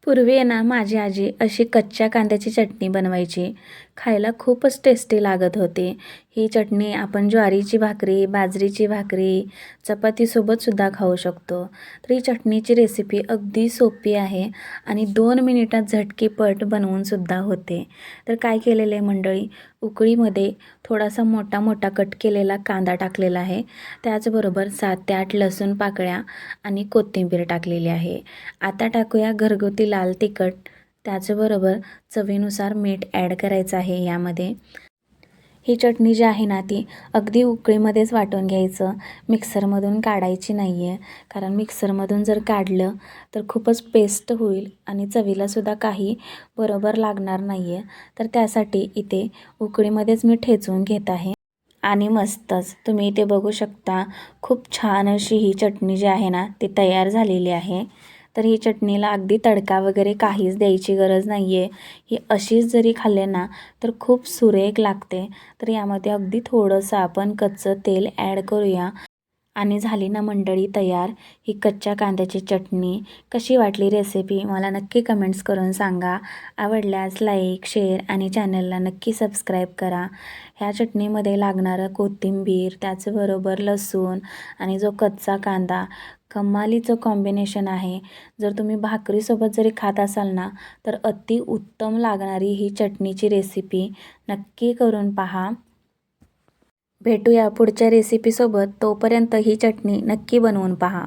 पूर्वी आहे ना माझी आजी अशी कच्च्या कांद्याची चटणी बनवायची. खायला खूपच टेस्टी लागत होती. ही चटणी आपण ज्वारीची भाकरी, बाजरीची भाकरी, चपातीसोबतसुद्धा खाऊ शकतो. तर ही चटणीची रेसिपी अगदी सोपी आहे आणि 2 मिनिटात झटकीपट बनवूनसुद्धा होते. तर काय केलेलं आहे मंडळी, उकळीमध्ये थोडासा मोठा मोठा कट केलेला कांदा टाकलेला आहे. त्याचबरोबर 7 ते 8 लसूण पाकळ्या आणि कोथिंबीर टाकलेली आहे. आता टाकूया घरगुती लाल तिखट. त्याचबरोबर चवीनुसार मीठ ॲड करायचं आहे यामध्ये. ही चटणी जी आहे ना ती अगदी उकळीमध्येच वाटून घ्यायचं, मिक्सरमधून काढायची नाही आहे. कारण मिक्सरमधून जर काढलं तर खूपच पेस्ट होईल आणि चवीलासुद्धा काही बरोबर लागणार नाही आहे. तर त्यासाठी इथे उकळीमध्येच मी ठेचून घेत आहे. आणि मस्तच तुम्ही इथे बघू शकता, खूप छान अशी ही चटणी जी आहे ना ती तयार झालेली आहे. तर ही चटणीला अगदी तडका वगैरे काहीच द्यायची गरज नाही आहे. ही अशीच जरी खाल्ले ना तर खूप सुरेख लागते. तर यामध्ये अगदी थोडंसं आपण कच्चं तेल ॲड करूया. आणि झाली ना मंडळी तयार ही कच्च्या कांद्याची चटणी. कशी वाटली रेसिपी मला नक्की कमेंट्स करून सांगा. आवडल्यास लाईक, शेअर आणि चॅनलला नक्की सबस्क्राईब करा. ह्या चटणीमध्ये लागणारं कोथिंबीर, त्याचबरोबर लसूण आणि जो कच्चा कांदा, कमालीचं कॉम्बिनेशन आहे. जर तुम्ही भाकरीसोबत जरी खात असाल ना तर अतिउत्तम लागणारी ही चटणीची रेसिपी नक्की करून पहा. भेटूया पुढच्या रेसिपीसोबत. तोपर्यंत ही चटणी नक्की बनवून पहा.